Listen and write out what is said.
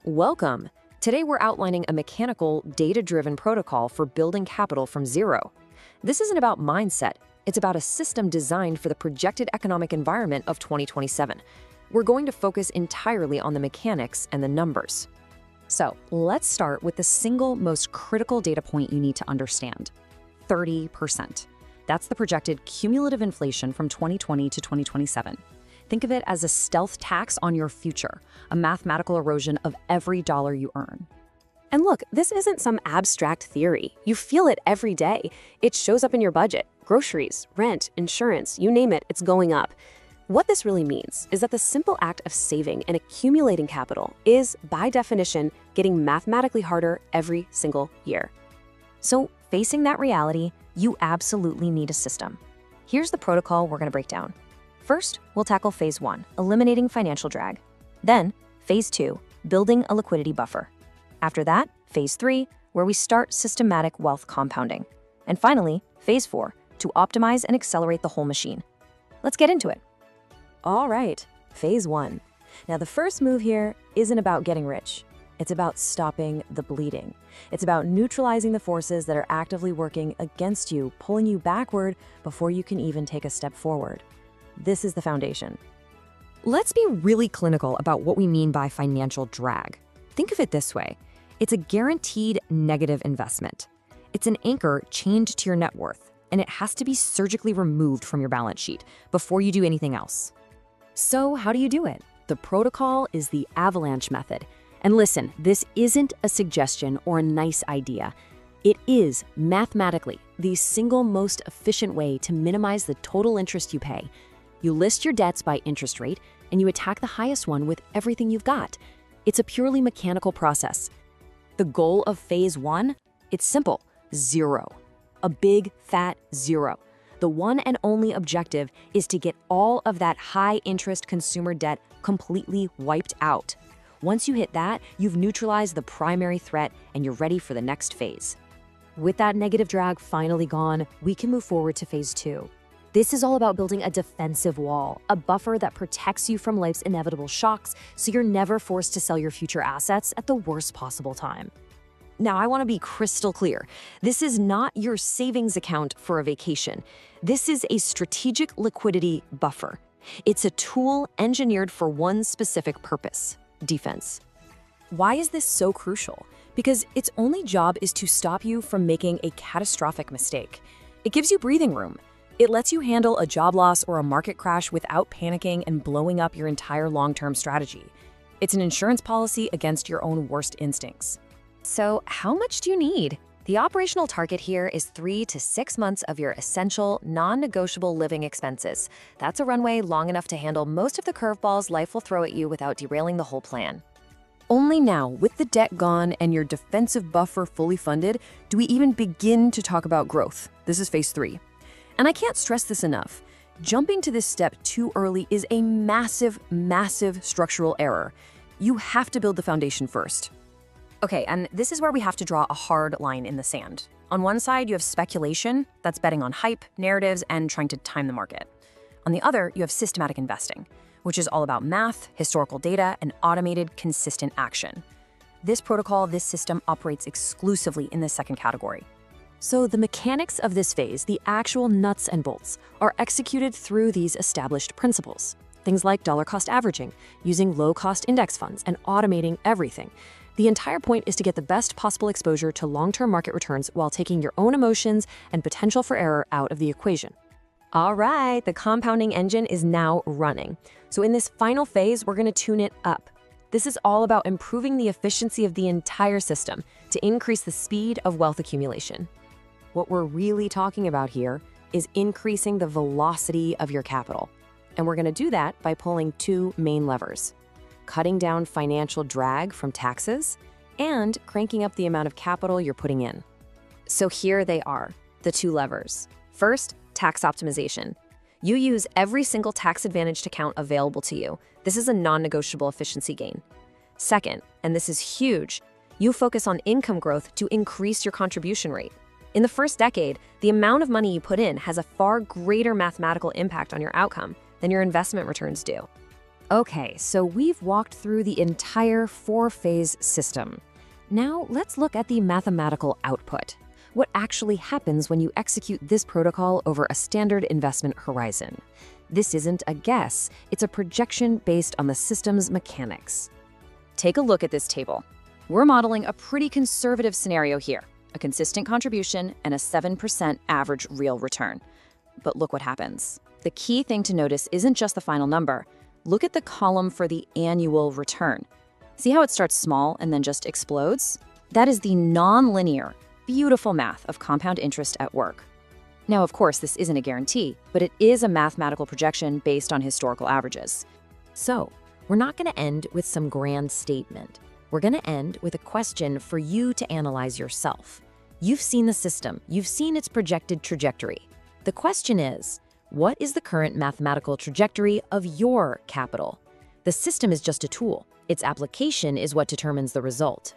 Welcome! Today we're outlining a mechanical, data-driven protocol for building capital from zero. This isn't about mindset, it's about a system designed for the projected economic environment of 2027. We're going to focus entirely on the mechanics and the numbers. So, let's start with the single most critical data point you need to understand: 30%. That's the projected cumulative inflation from 2020 to 2027. Think of it as a stealth tax on your future, a mathematical erosion of every dollar you earn. And look, this isn't some abstract theory. You feel it every day. It shows up in your budget. Groceries, rent, insurance, you name it, it's going up. What this really means is that the simple act of saving and accumulating capital is, by definition, getting mathematically harder every single year. So, facing that reality, you absolutely need a system. Here's the protocol we're going to break down. First, we'll tackle Phase 1, eliminating financial drag. Then, Phase 2, building a liquidity buffer. After that, Phase 3, where we start systematic wealth compounding. And finally, Phase 4, to optimize and accelerate the whole machine. Let's get into it. All right, Phase 1. Now, the first move here isn't about getting rich. It's about stopping the bleeding. It's about neutralizing the forces that are actively working against you, pulling you backward before you can even take a step forward. This is the foundation. Let's be really clinical about what we mean by financial drag. Think of it this way. It's a guaranteed negative investment. It's an anchor chained to your net worth, and it has to be surgically removed from your balance sheet before you do anything else. So how do you do it? The protocol is the avalanche method. And listen, this isn't a suggestion or a nice idea. It is, mathematically, the single most efficient way to minimize the total interest you pay. You list your debts by interest rate, and you attack the highest one with everything you've got. It's a purely mechanical process. The goal of Phase 1? It's simple: zero. A big, fat zero. The one and only objective is to get all of that high-interest consumer debt completely wiped out. Once you hit that, you've neutralized the primary threat, and you're ready for the next phase. With that negative drag finally gone, we can move forward to Phase 2. This is all about building a defensive wall, a buffer that protects you from life's inevitable shocks, so you're never forced to sell your future assets at the worst possible time. Now, I want to be crystal clear. This is not your savings account for a vacation. This is a strategic liquidity buffer. It's a tool engineered for one specific purpose: defense. Why is this so crucial? Because its only job is to stop you from making a catastrophic mistake. It gives you breathing room. It lets you handle a job loss or a market crash without panicking and blowing up your entire long-term strategy. It's an insurance policy against your own worst instincts. So, how much do you need? The operational target here is 3 to 6 months of your essential, non-negotiable living expenses. That's a runway long enough to handle most of the curveballs life will throw at you without derailing the whole plan. Only now, with the debt gone and your defensive buffer fully funded, do we even begin to talk about growth. This is Phase 3. And I can't stress this enough. Jumping to this step too early is a massive, massive structural error. You have to build the foundation first. Okay, and this is where we have to draw a hard line in the sand. On one side, you have speculation, that's betting on hype, narratives, and trying to time the market. On the other, you have systematic investing, which is all about math, historical data, and automated, consistent action. This protocol, this system operates exclusively in this second category. So the mechanics of this phase, the actual nuts and bolts, are executed through these established principles. Things like dollar cost averaging, using low-cost index funds, and automating everything. The entire point is to get the best possible exposure to long-term market returns while taking your own emotions and potential for error out of the equation. All right, the compounding engine is now running. So in this final phase, we're going to tune it up. This is all about improving the efficiency of the entire system to increase the speed of wealth accumulation. What we're really talking about here is increasing the velocity of your capital. And we're going to do that by pulling two main levers: cutting down financial drag from taxes and cranking up the amount of capital you're putting in. So here they are, the two levers. First, tax optimization. You use every single tax-advantaged account available to you. This is a non-negotiable efficiency gain. Second, and this is huge, you focus on income growth to increase your contribution rate. In the first decade, the amount of money you put in has a far greater mathematical impact on your outcome than your investment returns do. Okay, so we've walked through the entire four-phase system. Now let's look at the mathematical output. What actually happens when you execute this protocol over a standard investment horizon? This isn't a guess, it's a projection based on the system's mechanics. Take a look at this table. We're modeling a pretty conservative scenario here, a consistent contribution and a 7% average real return. But look what happens. The key thing to notice isn't just the final number. Look at the column for the annual return. See how it starts small and then just explodes? That is the non-linear, beautiful math of compound interest at work. Now, of course, this isn't a guarantee, but it is a mathematical projection based on historical averages. So, we're not going to end with some grand statement. We're going to end with a question for you to analyze yourself. You've seen the system, you've seen its projected trajectory. The question is, what is the current mathematical trajectory of your capital? The system is just a tool. Its application is what determines the result.